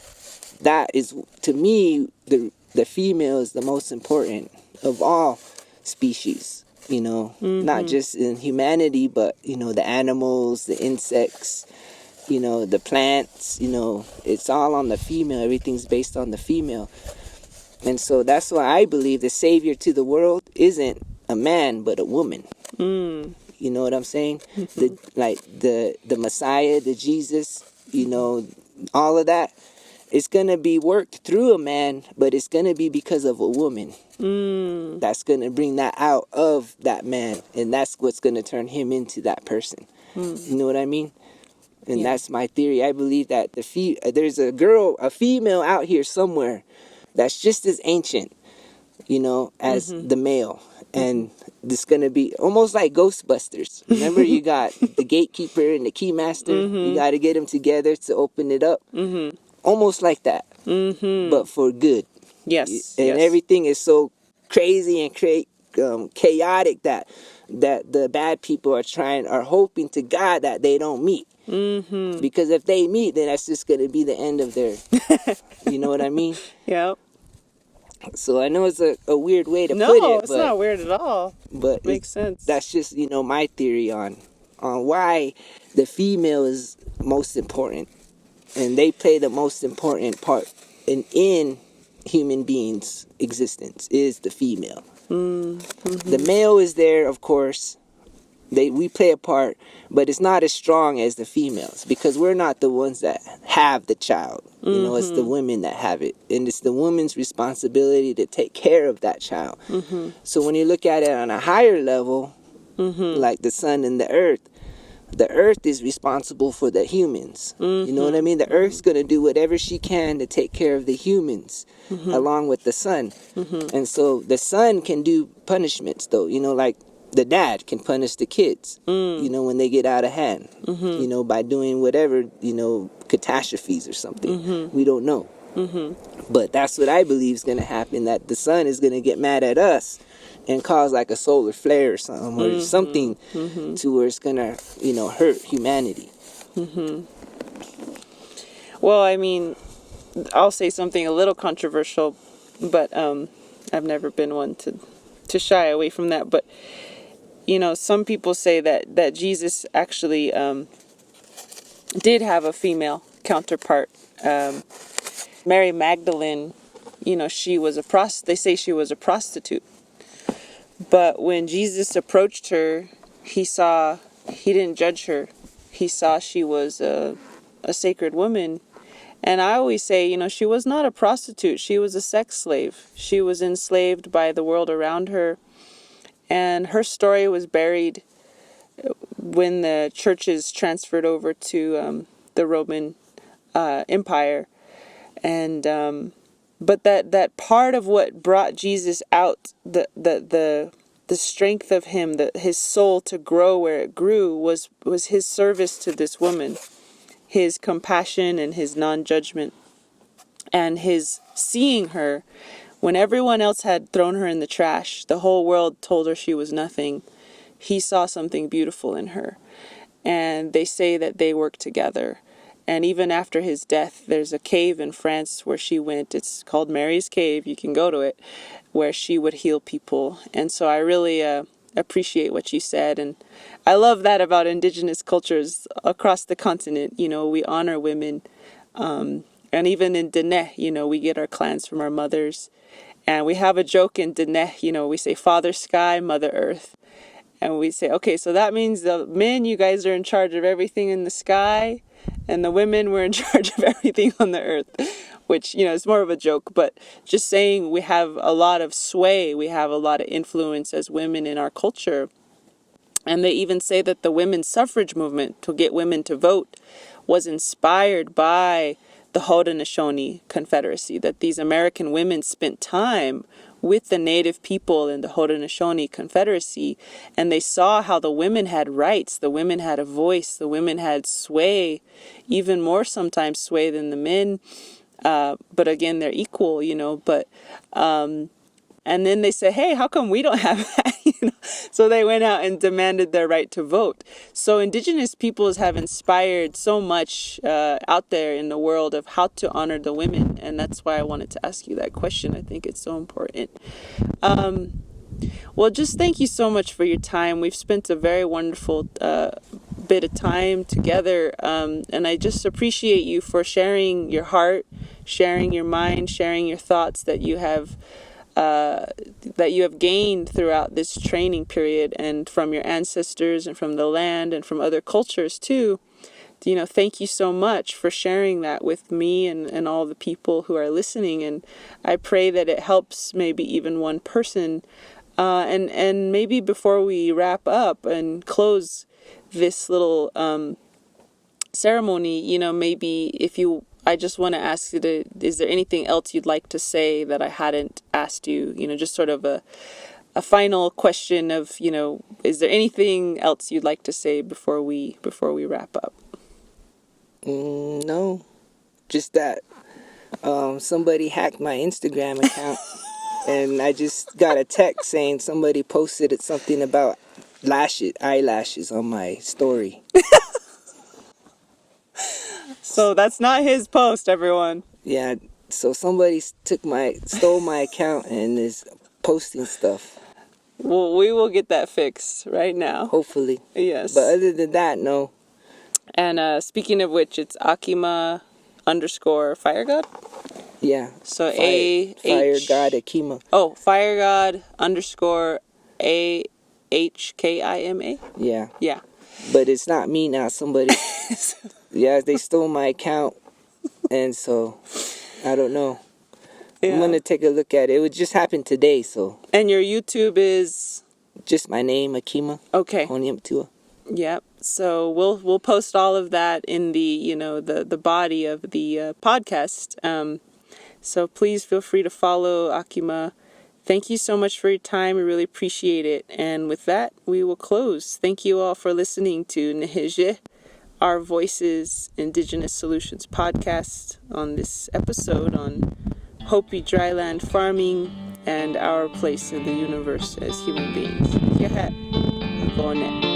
that is, to me, the female is the most important of all species, not just in humanity, but, the animals, the insects, the plants, it's all on the female. Everything's based on the female. And so that's why I believe the savior to the world isn't a man, but a woman. You know what I'm saying? The Messiah, the Jesus, all of that. It's going to be worked through a man, but it's going to be because of a woman. That's going to bring that out of that man. And that's what's going to turn him into that person. You know what I mean? And that's my theory. I believe that there's a female out here somewhere that's just as ancient, as the male. And it's going to be almost like Ghostbusters. Remember, you got the gatekeeper and the keymaster. You got to get them together to open it up. Almost like that, but for good. Yes. And everything is so crazy and chaotic that the bad people are hoping to God that they don't meet. Because if they meet, then that's just going to be the end of their, you know what I mean? Yep. So I know it's a weird way to put it. No, it's not weird at all. But makes sense. That's just, my theory on why the female is most important. And they play the most important part in human beings' existence is the female. The male is there, of course. We play a part, but it's not as strong as the females, because we're not the ones that have the child. It's the women that have it. And it's the woman's responsibility to take care of that child. So when you look at it on a higher level, like the sun and the earth is responsible for the humans. You know what I mean? The earth's going to do whatever she can to take care of the humans along with the sun. And so the sun can do punishments, though, like the dad can punish the kids, when they get out of hand, by doing whatever, catastrophes or something. We don't know. But that's what I believe is going to happen, that the sun is going to get mad at us and cause like a solar flare or something, or something to where it's gonna, hurt humanity. Well, I mean, I'll say something a little controversial, but I've never been one to shy away from that. But some people say that Jesus actually did have a female counterpart. Mary Magdalene they say she was a prostitute. But when Jesus approached her, he didn't judge her. He saw she was a sacred woman. And I always say, she was not a prostitute. She was a sex slave. She was enslaved by the world around her. And her story was buried when the churches transferred over to the Roman Empire. And but that part of what brought Jesus out, the strength of him, his soul to grow where it grew, was his service to this woman, his compassion and his non-judgment, and his seeing her when everyone else had thrown her in the trash. The whole world told her she was nothing. He saw something beautiful in her. And they say that they worked together. And even after his death, there's a cave in France where she went. It's called Mary's Cave. You can go to it, where she would heal people. And so I really appreciate what you said. And I love that about indigenous cultures across the continent. We honor women. And even in Dene, we get our clans from our mothers. And we have a joke in Dene, we say Father Sky, Mother Earth. And we say, okay, so that means the men, you guys are in charge of everything in the sky, and the women were in charge of everything on the earth, which, it's more of a joke, but just saying we have a lot of sway, we have a lot of influence as women in our culture. And they even say that the women's suffrage movement to get women to vote was inspired by the Haudenosaunee Confederacy, that these American women spent time with the native people in the Haudenosaunee Confederacy, and they saw how the women had rights, the women had a voice, the women had sway, even more sometimes sway than the men. But again, they're equal, but and then they say, hey, how come we don't have that? So they went out and demanded their right to vote. So indigenous peoples have inspired so much out there in the world of how to honor the women. And that's why I wanted to ask you that question. I think it's so important. Well, just thank you so much for your time. We've spent a very wonderful bit of time together. And I just appreciate you for sharing your heart, sharing your mind, sharing your thoughts that you have gained throughout this training period, and from your ancestors and from the land and from other cultures too. Thank you so much for sharing that with me and all the people who are listening. And I pray that it helps maybe even one person. And maybe before we wrap up and close this little ceremony, maybe I just want to ask you is there anything else you'd like to say that I hadn't asked you? Just sort of a final question of, is there anything else you'd like to say before we wrap up? No, just that somebody hacked my Instagram account and I just got a text saying somebody posted something about eyelashes on my story. So that's not his post, everyone. Yeah, so somebody stole my account and is posting stuff. Well, we will get that fixed right now. Hopefully. Yes. But other than that, no. And speaking of which, it's Ahkima _Fire God? Yeah. So Fire God Ahkima. Oh, Fire God _AHKIMA? Yeah. Yeah. But it's not me now. Somebody... Yeah, they stole my account, and so I don't know. Yeah. I'm gonna take a look at it. It just happened today, so. And your YouTube is just my name, Ahkima. Okay. Honyumptewa. Yep. So we'll post all of that in the the body of the podcast. So please feel free to follow Ahkima. Thank you so much for your time. We really appreciate it. And with that, we will close. Thank you all for listening to Neheje, Our Voices Indigenous Solutions podcast, on this episode on Hopi dryland farming and our place in the universe as human beings. Kiahet, Gonet.